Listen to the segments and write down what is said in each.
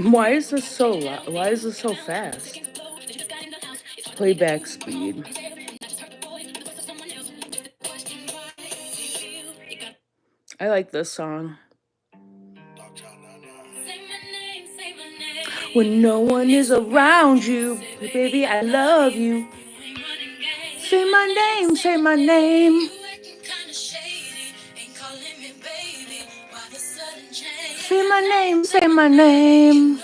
Why is this so loud? Why is this so fast? Playback speed. I like this song. When no one is around you, baby, I love you. Say my name, say my name. Say my name, say my name.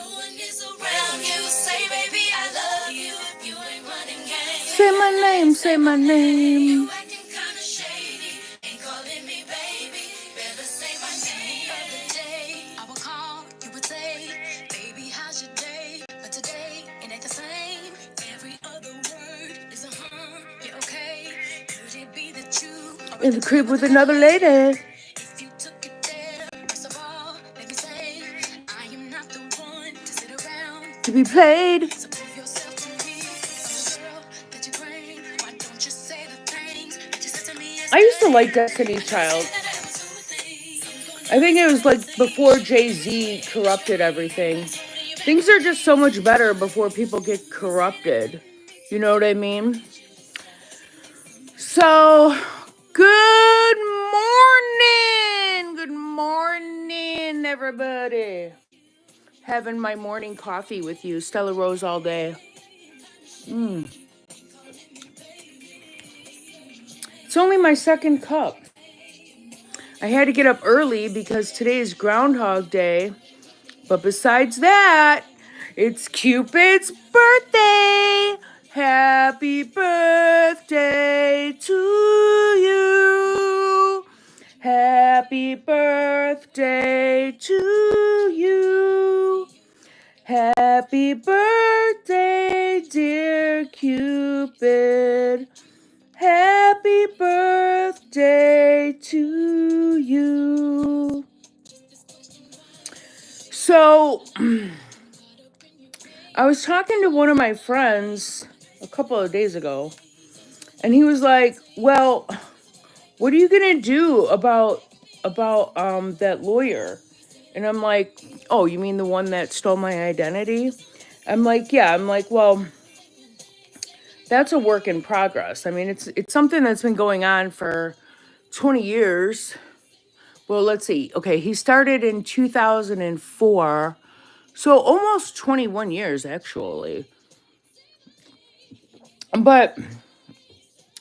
Say my name, say my name. In the crib with another lady. To be played. I used to like Destiny's Child. I think it was like before Jay-Z corrupted everything. Things are just so much better before people get corrupted. You know what I mean? So, good morning. Good morning, everybody. Having my morning coffee with you, StellaRoseAllDay. It's only my second cup. I had to get up early because today is Groundhog Day. But besides that, it's Cupid's birthday. Happy birthday to you. Happy birthday to you. Happy birthday, dear Cupid. Happy birthday to you. So, I was talking to one of my friends a couple of days ago, and he was like, "Well, what are you gonna do about that lawyer?" And I'm like, "Oh, you mean the one that stole my identity?" I'm like, "Yeah." I'm like, "Well, that's a work in progress. I mean, it's something that's been going on for 20 years." Well, let's see. Okay, he started in 2004. So almost 21 years, actually. But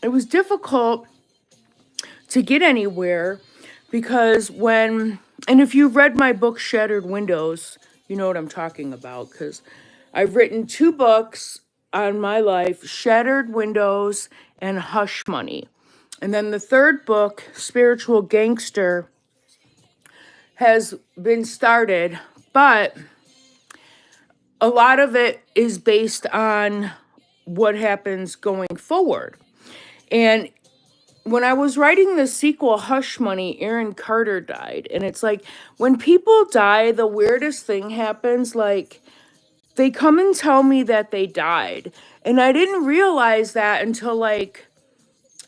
it was difficult to get anywhere because and if you've read my book, Shattered Windows, you know what I'm talking about because I've written 2 books on my life, Shattered Windows and Hush Money. And then the third book, Spiritual Gangster, has been started, but a lot of it is based on what happens going forward. And when I was writing the sequel, Hush Money, Aaron Carter died. And it's like, when people die, the weirdest thing happens. Like, they come and tell me that they died. And I didn't realize that until like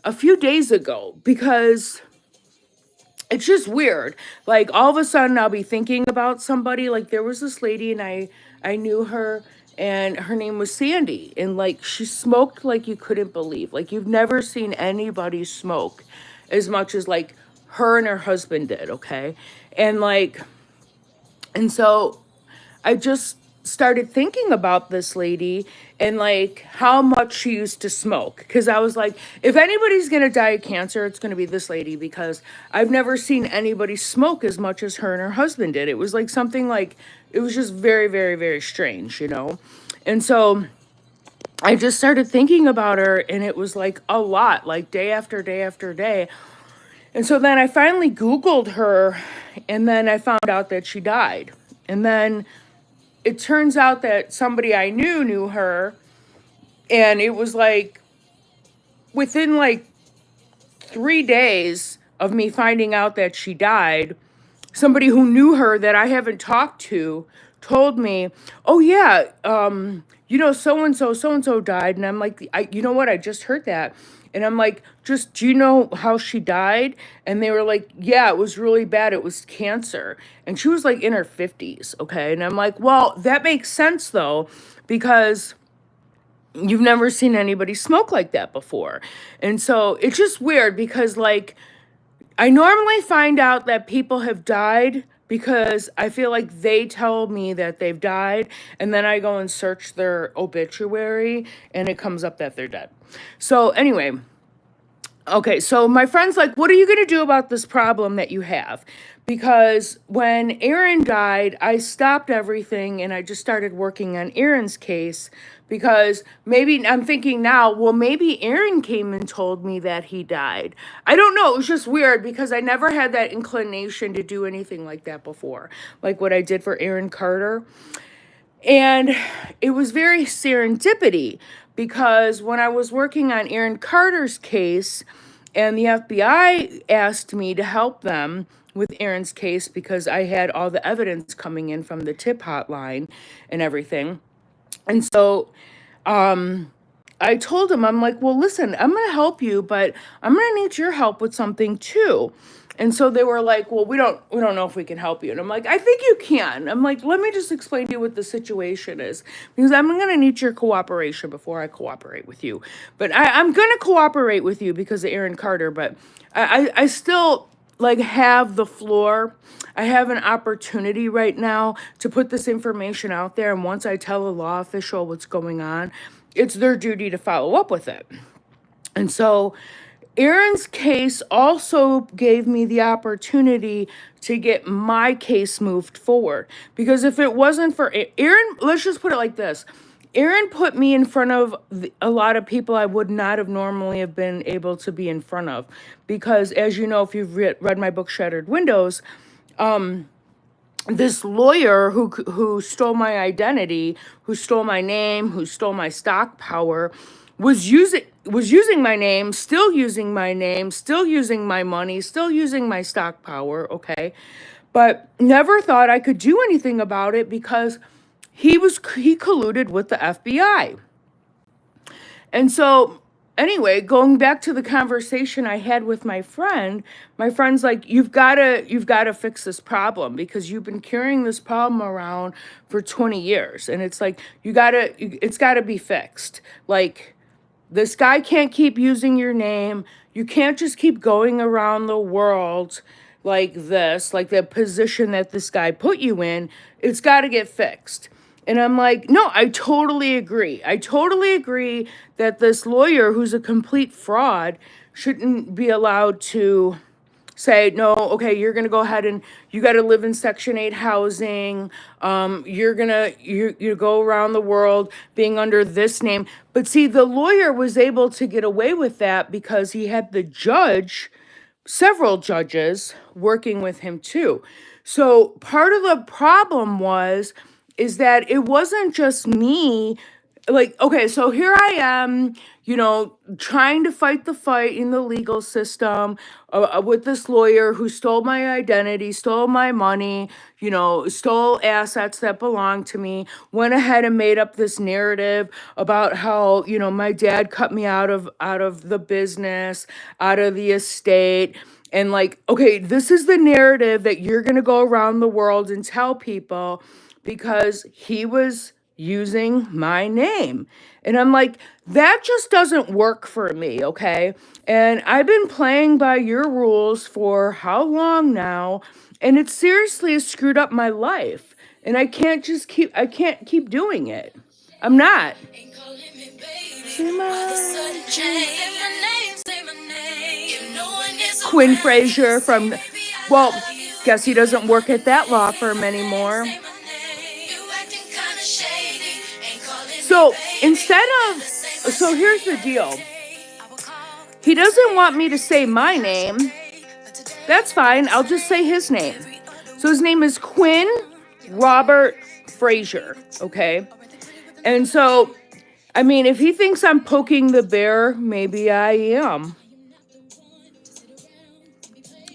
a few days ago because it's just weird. Like, all of a sudden I'll be thinking about somebody. Like, there was this lady and I knew her, and her name was Sandy, and like she smoked like you couldn't believe. Like, you've never seen anybody smoke as much as like her and her husband did, okay? And like, and so I just started thinking about this lady and like how much she used to smoke. Because I was like, if anybody's going to die of cancer, it's going to be this lady because I've never seen anybody smoke as much as her and her husband did. It was like something like, it was just very, very, very strange, you know? And so I just started thinking about her, and it was like a lot, like day after day after day. And so then I finally Googled her, and then I found out that she died. And then it turns out that somebody I knew her, and it was like within like 3 days of me finding out that she died, somebody who knew her that I haven't talked to told me, "Oh yeah, so and so died." And I'm like, you know what? I just heard that. And I'm like, just, do you know how she died? And they were like, yeah, it was really bad. It was cancer. And she was like in her 50s. Okay. And I'm like, well, that makes sense though, because you've never seen anybody smoke like that before. And so it's just weird because, like, I normally find out that people have died because I feel like they tell me that they've died, and then I go and search their obituary and it comes up that they're dead. So anyway, okay, so my friend's like, what are you going to do about this problem that you have? Because when Aaron died, I stopped everything and I just started working on Aaron's case, because maybe I'm thinking now, well, maybe Aaron came and told me that he died. I don't know. It was just weird because I never had that inclination to do anything like that before, like what I did for Aaron Carter. And it was very serendipity, because when I was working on Aaron Carter's case and the FBI asked me to help them with Aaron's case because I had all the evidence coming in from the tip hotline and everything. And so I told him, I'm like, well, listen, I'm going to help you, but I'm going to need your help with something too. And so they were like, well, we don't know if we can help you. And I'm like, I think you can. I'm like, let me just explain to you what the situation is, because I'm going to need your cooperation before I cooperate with you. But I'm going to cooperate with you because of Aaron Carter, but I still like have the floor. I have an opportunity right now to put this information out there. And once I tell a law official what's going on, it's their duty to follow up with it. And so Aaron's case also gave me the opportunity to get my case moved forward. Because if it wasn't for Aaron, let's just put it like this. Aaron put me in front of a lot of people I would not have normally have been able to be in front of. Because as you know, if you've read my book, Shattered Windows, this lawyer who stole my identity, who stole my name, who stole my stock power, was using my name, still using my name, still using my money, still using my stock power, okay? But never thought I could do anything about it because he colluded with the FBI. And so anyway, going back to the conversation I had with my friend's like, you've got to fix this problem because you've been carrying this problem around for 20 years. And it's like, it's got to be fixed. Like, this guy can't keep using your name. You can't just keep going around the world like this, like the position that this guy put you in. It's got to get fixed. And I'm like, no, I totally agree. I totally agree that this lawyer, who's a complete fraud, shouldn't be allowed to say, no, okay, you're going to go ahead and you got to live in Section 8 housing. You go around the world being under this name. But see, the lawyer was able to get away with that because he had several judges working with him too. So part of the problem is that it wasn't just me. Like, okay, so here I am, trying to fight the fight in the legal system with this lawyer who stole my identity, stole my money, stole assets that belong to me, went ahead and made up this narrative about how, my dad cut me out of the business, out of the estate. And like, okay, this is the narrative that you're going to go around the world and tell people because he was using my name. And I'm like, that just doesn't work for me, okay? And I've been playing by your rules for how long now? And it seriously has screwed up my life. And I can't keep doing it. I'm not. Quinn Frazier guess he doesn't work at that law firm anymore. So here's the deal. He doesn't want me to say my name. That's fine. I'll just say his name. So his name is Quinn Robert Frazier. Okay. And so, I mean, if he thinks I'm poking the bear, maybe I am.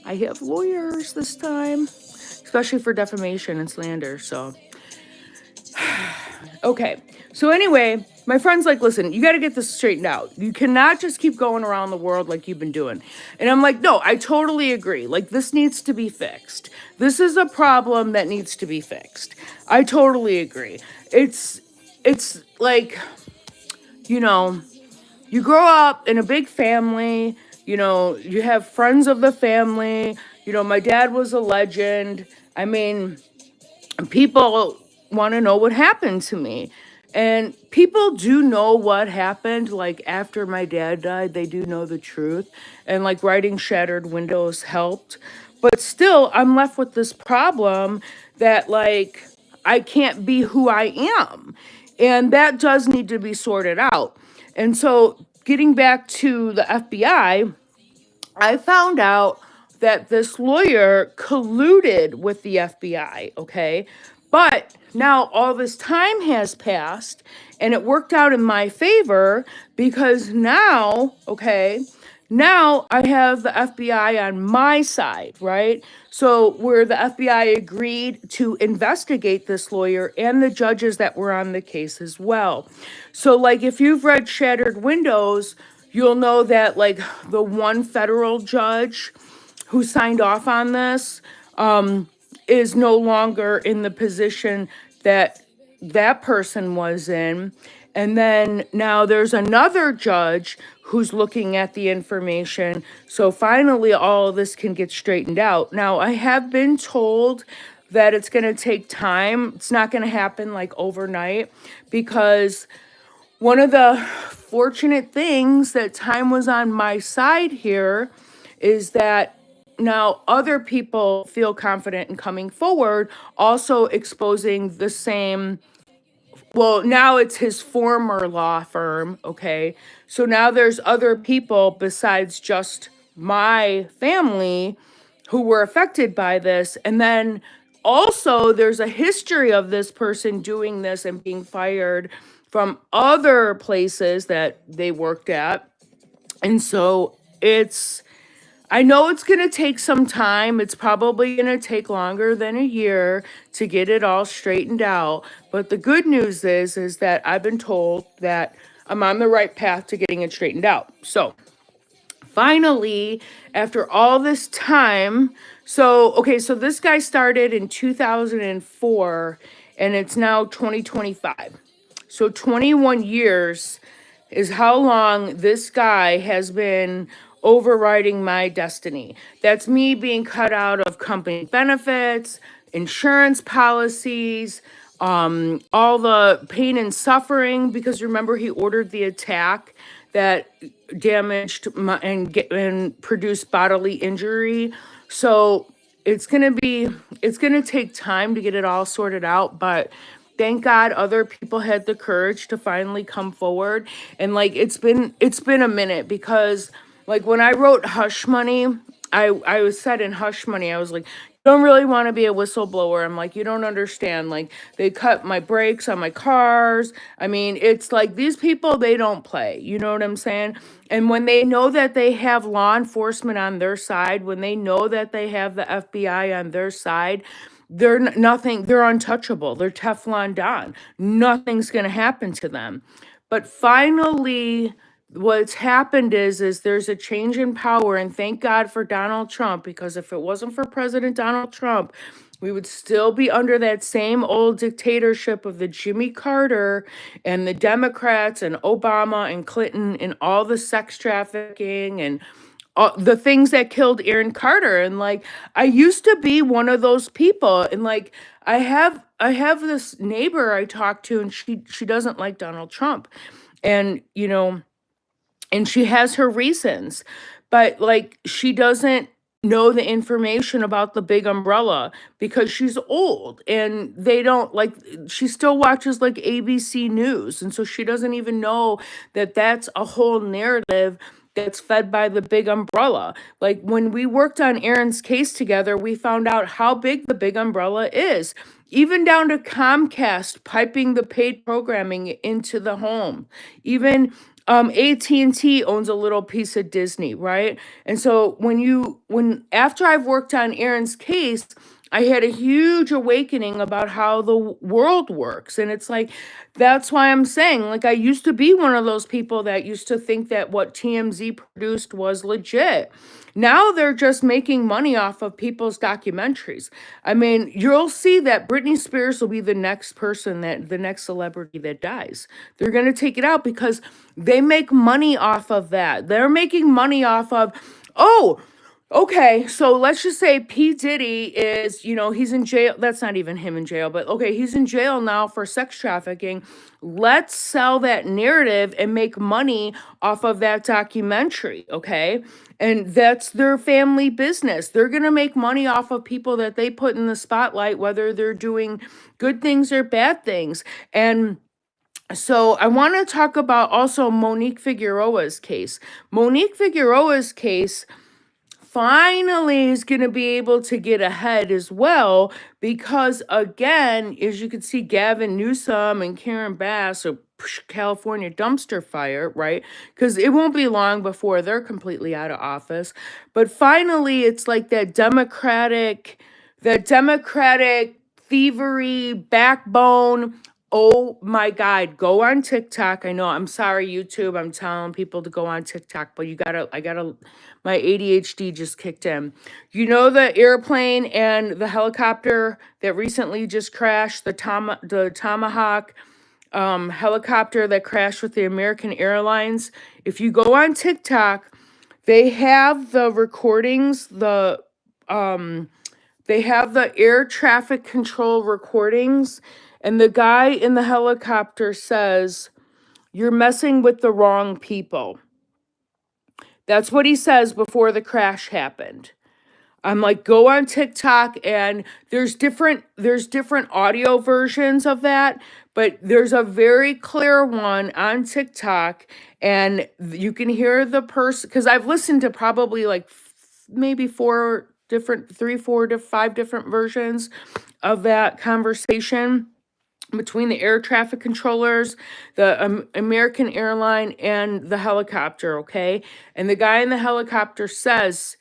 I have lawyers this time, especially for defamation and slander. So, okay. So anyway, My friend's like, listen, you got to get this straightened out. You cannot just keep going around the world like you've been doing. And I'm like, no, I totally agree. Like, this needs to be fixed. This is a problem that needs to be fixed. I totally agree. It's like, you know, you grow up in a big family, you have friends of the family. My dad was a legend. I mean, people want to know what happened to me. And people do know what happened. Like after my dad died, they do know the truth. And like writing Shattered Windows helped. But still, I'm left with this problem that like I can't be who I am. And that does need to be sorted out. And so getting back to the FBI, I found out that this lawyer colluded with the FBI, okay? But now all this time has passed and it worked out in my favor because now, okay, now I have the FBI on my side, right? So, where the FBI agreed to investigate this lawyer and the judges that were on the case as well. So, like, if you've read Shattered Windows, you'll know that, like, the one federal judge who signed off on this is no longer in the position that that person was in. And then now there's another judge who's looking at the information. So finally, all of this can get straightened out. Now, I have been told that it's going to take time. It's not going to happen like overnight because one of the fortunate things that time was on my side here is that now other people feel confident in coming forward, also exposing the same. Well, now it's his former law firm, okay? So now there's other people besides just my family who were affected by this. And then also there's a history of this person doing this and being fired from other places that they worked at. And so I know it's going to take some time. It's probably going to take longer than a year to get it all straightened out. But the good news is that I've been told that I'm on the right path to getting it straightened out. So finally, after all this time, so this guy started in 2004 and it's now 2025. So 21 years is how long this guy has been overriding my destiny. That's me being cut out of company benefits, insurance policies, all the pain and suffering, because remember he ordered the attack that damaged and produced bodily injury. So it's gonna take time to get it all sorted out, but thank God other people had the courage to finally come forward. And like it's been a minute because like when I wrote Hush Money, I was said in Hush Money, I was like, you don't really want to be a whistleblower. I'm like, you don't understand. Like they cut my brakes on my cars. I mean, it's like these people, they don't play. You know what I'm saying? And when they know that they have law enforcement on their side, when they know that they have the FBI on their side, they're untouchable. They're Teflon Don. Nothing's going to happen to them. But finally, what's happened is there's a change in power, and thank God for Donald Trump, because if it wasn't for President Donald Trump, we would still be under that same old dictatorship of the Jimmy Carter and the Democrats and Obama and Clinton and all the sex trafficking and the things that killed Aaron Carter. And like I used to be one of those people, and like I have this neighbor I talk to, and she doesn't like Donald Trump, and and she has her reasons, but like she doesn't know the information about the big umbrella because she's old and they don't like she still watches like ABC News, and so she doesn't even know that that's a whole narrative that's fed by the big umbrella. Like when we worked on Aaron's case together, we found out how big the big umbrella is, even down to Comcast piping the paid programming into the home. Even AT&T owns a little piece of Disney, right? And so when after I've worked on Aaron's case, I had a huge awakening about how the world works. And it's like, that's why I'm saying, like, I used to be one of those people that used to think that what TMZ produced was legit. Now they're just making money off of people's documentaries. I mean, you'll see that Britney Spears will be the next person, that the next celebrity that dies. They're going to take it out because they make money off of that. They're making money off of, oh, okay, so let's just say P. Diddy is, he's in jail. That's not even him in jail, but okay, he's in jail now for sex trafficking. Let's sell that narrative and make money off of that documentary, okay? And that's their family business. They're going to make money off of people that they put in the spotlight, whether they're doing good things or bad things. And so I want to talk about also Monique Figueroa's case. Monique Figueroa's case finally is going to be able to get ahead as well because, again, as you can see, Gavin Newsom and Karen Bass are California dumpster fire, right? Because it won't be long before they're completely out of office. But finally, it's like that democratic thievery backbone. Oh my God, go on TikTok. I know, I'm sorry, YouTube. I'm telling people to go on TikTok, but my ADHD just kicked in. You know the airplane and the helicopter that recently just crashed, the Tomahawk helicopter that crashed with the American Airlines? If you go on TikTok, they have the recordings, they have the air traffic control recordings, and the guy in the helicopter says, "You're messing with the wrong people." That's what he says before the crash happened. I'm like, go on TikTok, and there's different audio versions of that, but there's a very clear one on TikTok, and you can hear the person, because I've listened to probably like maybe 4 to 5 different versions of that conversation between the air traffic controllers, the American airline, and the helicopter, okay? And the guy in the helicopter says,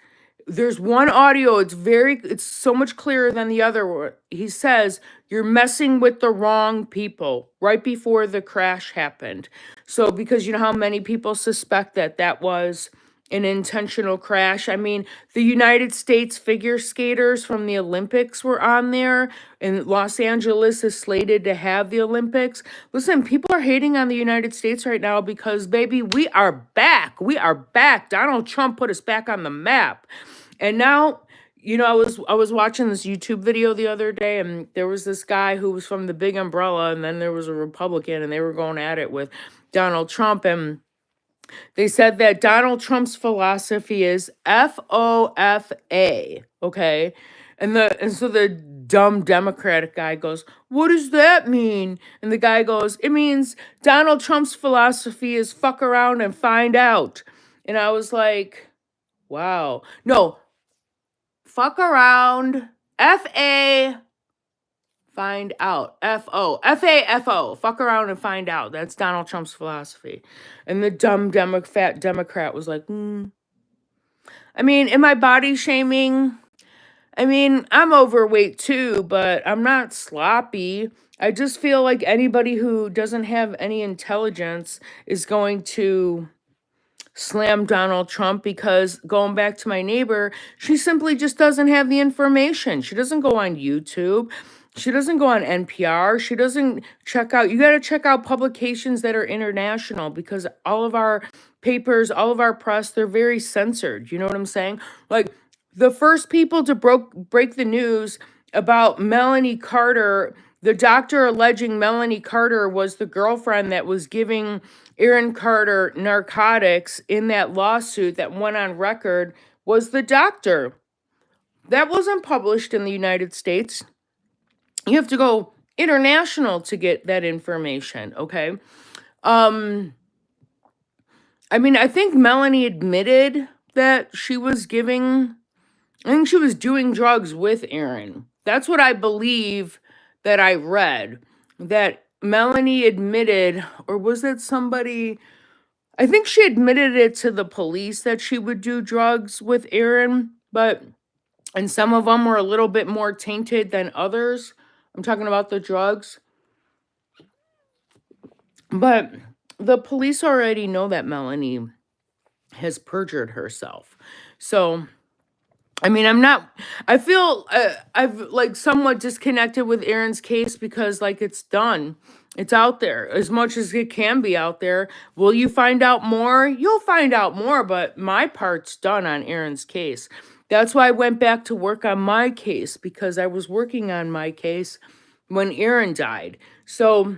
there's one audio, it's so much clearer than the other one. He says, "You're messing with the wrong people," right before the crash happened. So, because you know how many people suspect that that was an intentional crash. I mean, the United States figure skaters from the Olympics were on there, and Los Angeles is slated to have the Olympics. Listen, people are hating on the United States right now because, baby, we are back. We are back. Donald Trump put us back on the map. And now, I was watching this YouTube video the other day, and there was this guy who was from the Big Umbrella, and then there was a Republican, and they were going at it with Donald Trump, and they said that Donald Trump's philosophy is FOFA, okay? And so the dumb Democratic guy goes, "What does that mean?" And the guy goes, "It means Donald Trump's philosophy is fuck around and find out." And I was like, wow. No, fuck around, FA, find out. FAFO, fuck around and find out. That's Donald Trump's philosophy. And the dumb fat Democrat was like, I mean, am I body shaming? I mean, I'm overweight too, but I'm not sloppy. I just feel like anybody who doesn't have any intelligence is going to slam Donald Trump, because going back to my neighbor, she simply just doesn't have the information. She doesn't go on YouTube. She doesn't go on NPR. She doesn't you got to check out publications that are international, because all of our papers, all of our press, they're very censored. You know what I'm saying? Like, the first people to break the news about Melanie Carter, the doctor alleging Melanie Carter was the girlfriend that was giving Aaron Carter narcotics in that lawsuit that went on record, was the doctor. That wasn't published in the United States. You have to go international to get that information, okay? I mean, I think Melanie admitted that I think she was doing drugs with Aaron. That's what I believe that I read. That Melanie admitted, or was that somebody? I think she admitted it to the police that she would do drugs with Aaron, but and some of them were a little bit more tainted than others. I'm talking about the drugs. But the police already know that Melanie has perjured herself. So, I mean, I feel I've like somewhat disconnected with Aaron's case because like it's done. It's out there as much as it can be out there. Will you find out more? You'll find out more, but my part's done on Aaron's case. That's why I went back to work on my case because I was working on my case when Aaron died. So,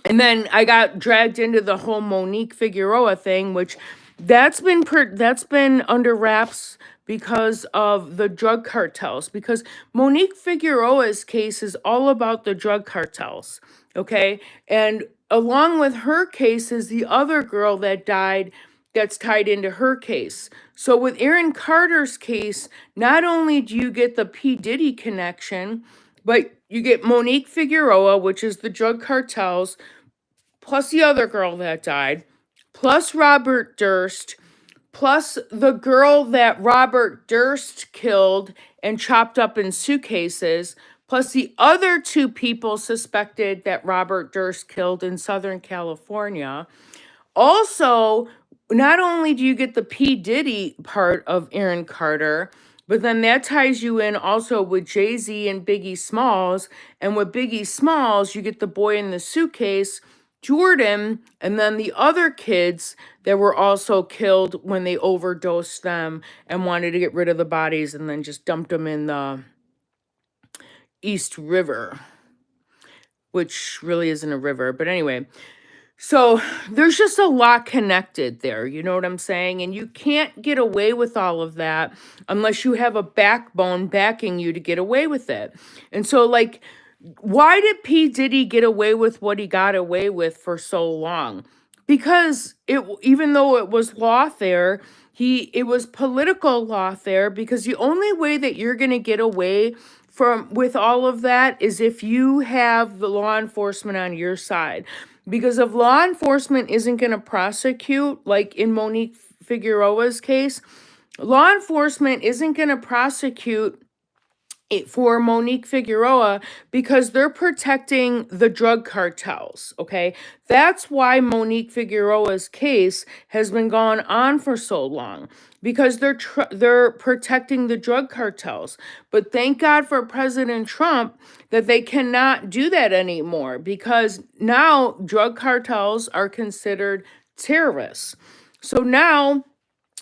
and then I got dragged into the whole Monique Figueroa thing, which that's been under wraps because of the drug cartels. Because Monique Figueroa's case is all about the drug cartels, okay? And along with her case is the other girl that died that's tied into her case. So with Aaron Carter's case, not only do you get the P. Diddy connection, but you get Monique Figueroa, which is the drug cartels, plus the other girl that died, plus Robert Durst, plus the girl that Robert Durst killed and chopped up in suitcases, plus the other two people suspected that Robert Durst killed in Southern California. Also, not only do you get the P. Diddy part of Aaron Carter, but then that ties you in also with Jay-Z and Biggie Smalls. And with Biggie Smalls, you get the boy in the suitcase, Jordan, and then the other kids that were also killed when they overdosed them and wanted to get rid of the bodies and then just dumped them in the East River, which really isn't a river. But anyway, so there's just a lot connected there, you know what I'm saying? And you can't get away with all of that unless you have a backbone backing you to get away with it. And so, like, why did P. Diddy get away with what he got away with for so long? Because even though it was lawfare, it was political lawfare, because the only way that you're going to get away with all of that is if you have the law enforcement on your side. Because if law enforcement isn't going to prosecute, like in Monique Figueroa's case, law enforcement isn't going to prosecute for Monique Figueroa because they're protecting the drug cartels, okay? That's why Monique Figueroa's case has been going on for so long, because they're protecting the drug cartels. But thank God for President Trump that they cannot do that anymore, because now drug cartels are considered terrorists. So now,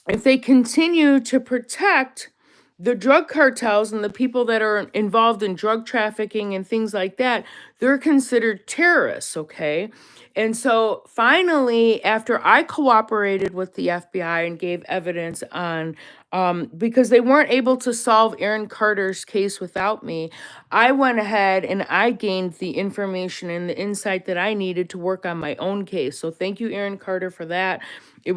if they continue to protect the drug cartels and the people that are involved in drug trafficking and things like that, they're considered terrorists, okay? And so finally, after I cooperated with the FBI and gave evidence on, because they weren't able to solve Aaron Carter's case without me, I went ahead and I gained the information and the insight that I needed to work on my own case. So thank you, Aaron Carter, for that. It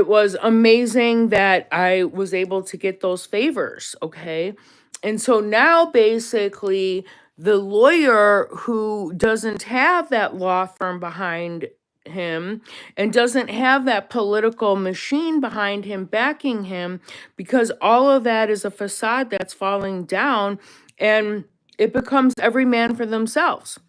was amazing that I was able to get those favors, okay? And so now basically the lawyer who doesn't have that law firm behind him and doesn't have that political machine behind him backing him, because all of that is a facade that's falling down, and it becomes every man for themselves.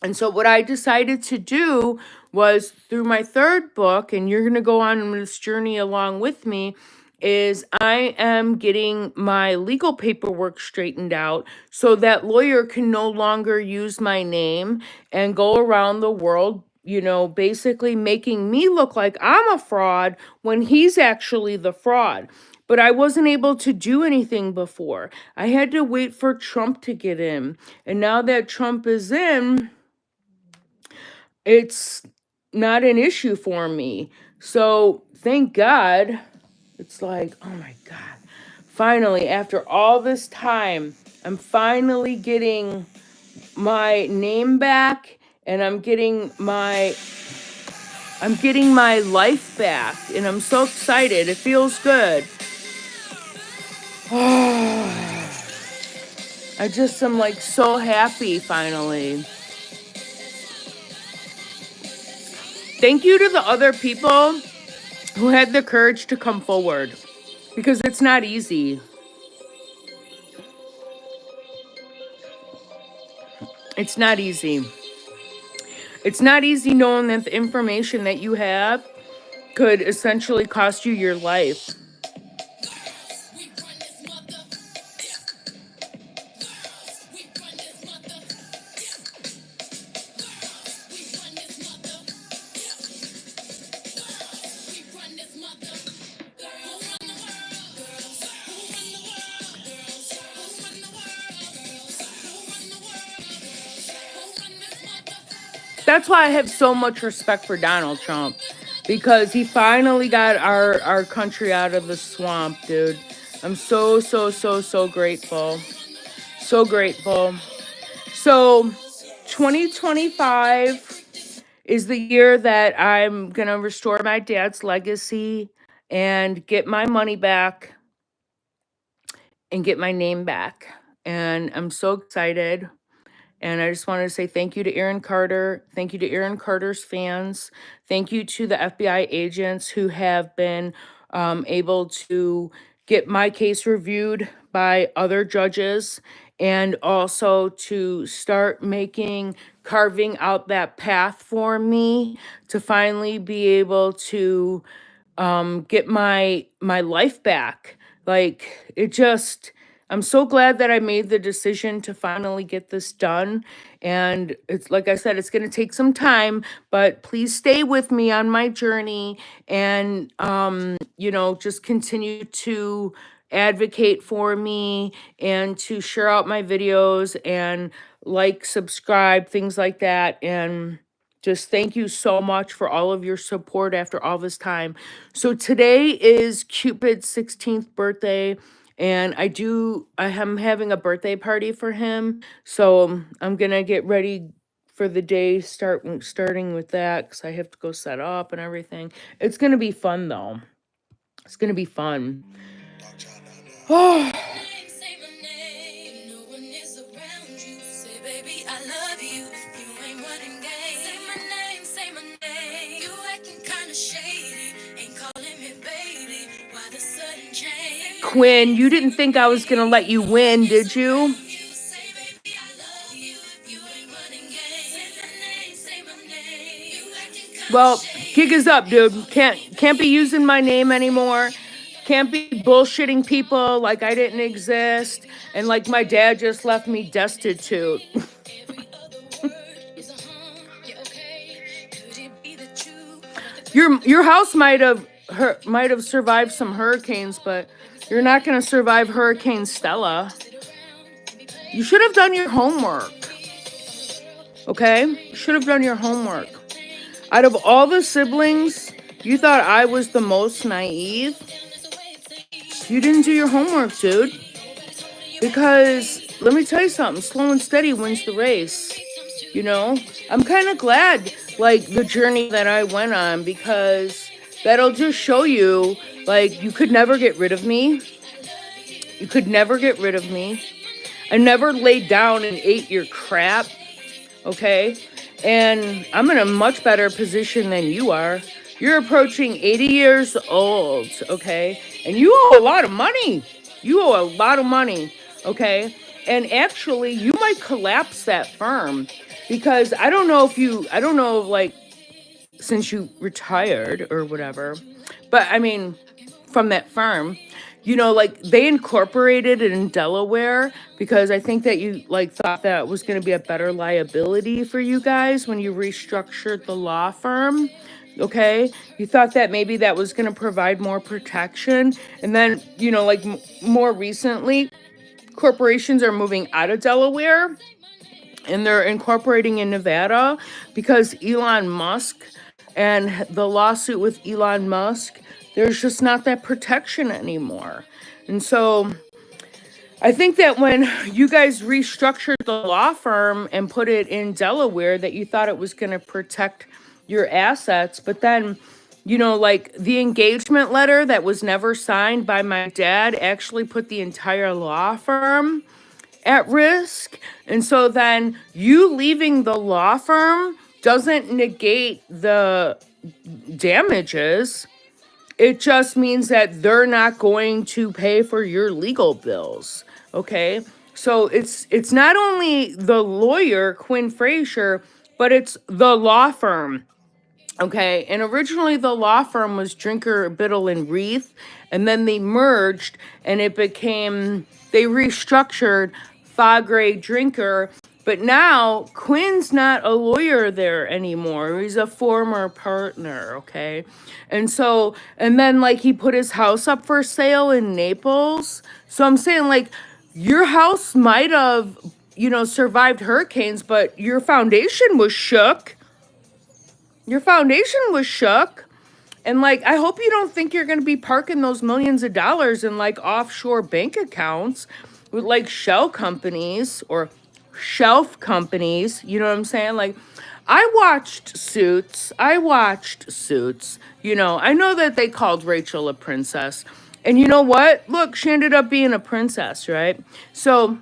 And so what I decided to do was, through my third book, and you're going to go on this journey along with me, is I am getting my legal paperwork straightened out so that lawyer can no longer use my name and go around the world, you know, basically making me look like I'm a fraud when he's actually the fraud. But I wasn't able to do anything before. I had to wait for Trump to get in. And now that Trump is in, it's not an issue for me. So thank God. It's like, oh my God. Finally, after all this time, I'm finally getting my name back, and I'm getting my life back, and I'm so excited. It feels good. I just am like so happy finally. Thank you to the other people who had the courage to come forward. because it's not easy. It's not easy. It's not easy knowing that the information that you have could essentially cost you your life. That's why I have so much respect for Donald Trump, because he finally got our country out of the swamp, dude. I'm so grateful. So grateful. So 2025 is the year that I'm going to restore my dad's legacy and get my money back and get my name back. And I'm so excited. And I just wanted to say thank you to Aaron Carter. Thank you to Aaron Carter's fans. Thank you to the FBI agents who have been able to get my case reviewed by other judges, and also to start carving out that path for me to finally be able to get my life back. Like, it just, I'm so glad that I made the decision to finally get this done. And it's like I said, it's going to take some time, but please stay with me on my journey, and just continue to advocate for me and to share out my videos and like, subscribe, things like that. And just thank you so much for all of your support after all this time. So today is Cupid's 16th birthday, and I am having a birthday party for him. So I'm gonna get ready for the day, starting with that, because I have to go set up and everything. It's gonna be fun though. It's gonna be fun. Oh. Quinn, you didn't think I was going to let you win, did you? Well, gig is up, dude. Can't be using my name anymore. Can't be bullshitting people like I didn't exist and like my dad just left me destitute. Your house might have survived some hurricanes, but you're not going to survive Hurricane Stella. You should have done your homework. Okay? You should have done your homework. Out of all the siblings, you thought I was the most naive. You didn't do your homework, dude. Because let me tell you something, slow and steady wins the race. You know? I'm kind of glad, like, the journey that I went on, because that'll just show you, like, you could never get rid of me. You could never get rid of me. I never laid down and ate your crap, okay? And I'm in a much better position than you are. You're approaching 80 years old, okay? And you owe a lot of money. You owe a lot of money, okay? And actually, you might collapse that firm, because I don't know, like, since you retired or whatever, but I mean, from that firm, like, they incorporated it in Delaware because I think that you, like, thought that was going to be a better liability for you guys when you restructured the law firm. Okay, you thought that maybe that was going to provide more protection, and then like, more recently, corporations are moving out of Delaware and they're incorporating in Nevada because Elon Musk and the lawsuit with Elon Musk, there's just not that protection anymore. And so I think that when you guys restructured the law firm and put it in Delaware, that you thought it was going to protect your assets, but then, like, the engagement letter that was never signed by my dad actually put the entire law firm at risk. And so then you leaving the law firm doesn't negate the damages. It just means that they're not going to pay for your legal bills. Okay? So it's not only the lawyer, Quinn Frazier, but it's the law firm. Okay, and originally the law firm was Drinker, Biddle, and Reith, and then they merged, and they restructured Fagre Drinker, but now Quinn's not a lawyer there anymore. He's a former partner, okay? And then like he put his house up for sale in Naples. So I'm saying like your house might have, survived hurricanes, but your foundation was shook. Your foundation was shook. And like, I hope you don't think you're going to be parking those millions of dollars in like offshore bank accounts with like shell companies or shelf companies. You know what I'm saying? Like, I watched Suits. I know that they called Rachel a princess. And you know what? Look, she ended up being a princess, right? So,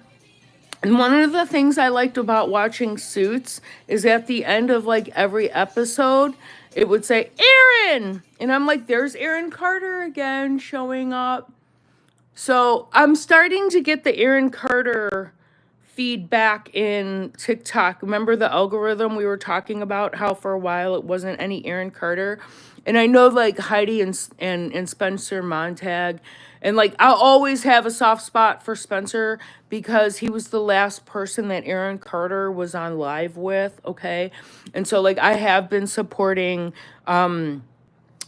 and one of the things I liked about watching Suits is at the end of like every episode, it would say, Aaron! And I'm like, there's Aaron Carter again showing up. So I'm starting to get the Aaron Carter feedback in TikTok. Remember the algorithm we were talking about, how for a while it wasn't any Aaron Carter? And I know like Heidi and Spencer Montag, and like I'll always have a soft spot for Spencer because he was the last person that Aaron Carter was on live with, okay? And so like I have been supporting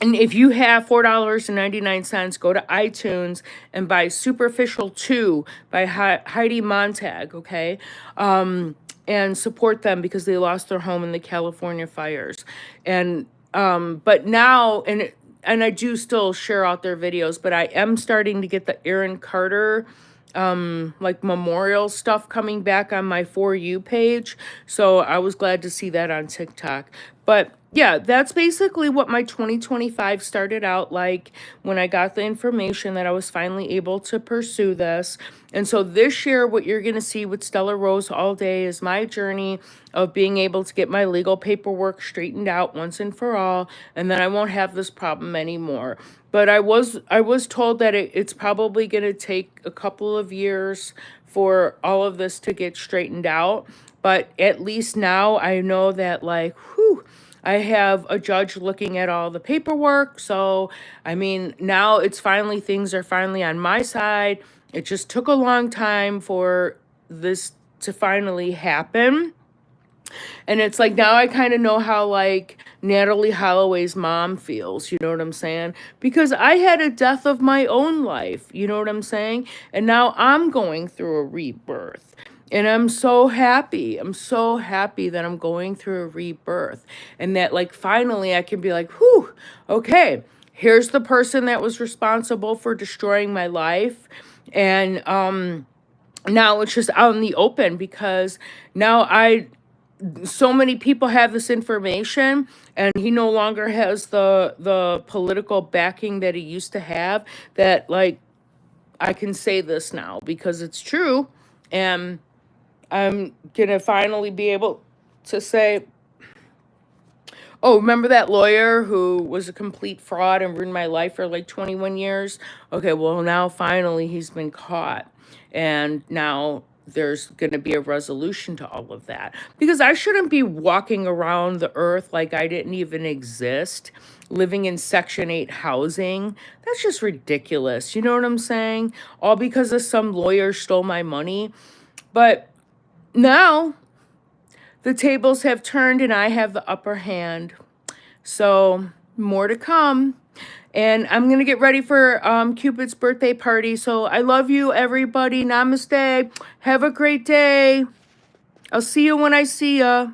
and if you have $4.99, go to iTunes and buy Superficial 2 by Heidi Montag, okay? And support them because they lost their home in the California fires. And but now, and I do still share out their videos, but I am starting to get the Aaron Carter like memorial stuff coming back on my For You page. So I was glad to see that on TikTok. But yeah, that's basically what my 2025 started out like when I got the information that I was finally able to pursue this. And so this year, what you're going to see with Stella Rose All Day is my journey of being able to get my legal paperwork straightened out once and for all, and then I won't have this problem anymore. But I was told that it's probably going to take a couple of years for all of this to get straightened out. But at least now I know that like, I have a judge looking at all the paperwork. So, I mean, now things are finally on my side. It just took a long time for this to finally happen. And it's like now I kind of know how like Natalie Holloway's mom feels, you know what I'm saying? Because I had a death of my own life, you know what I'm saying? And now I'm going through a rebirth. And I'm so happy. I'm so happy that I'm going through a rebirth. And that like finally I can be like, whew, okay, here's the person that was responsible for destroying my life. And now it's just out in the open because now so many people have this information and he no longer has the political backing that he used to have, that like I can say this now because it's true. And I'm gonna finally be able to say, oh, remember that lawyer who was a complete fraud and ruined my life for like 21 years? Okay, well now finally he's been caught. And now there's going to be a resolution to all of that. Because I shouldn't be walking around the earth like I didn't even exist, living in Section 8 housing. That's just ridiculous. You know what I'm saying? All because of some lawyer stole my money. But now the tables have turned and I have the upper hand. So more to come. And I'm going to get ready for Cupid's birthday party. So I love you, everybody. Namaste. Have a great day. I'll see you when I see ya.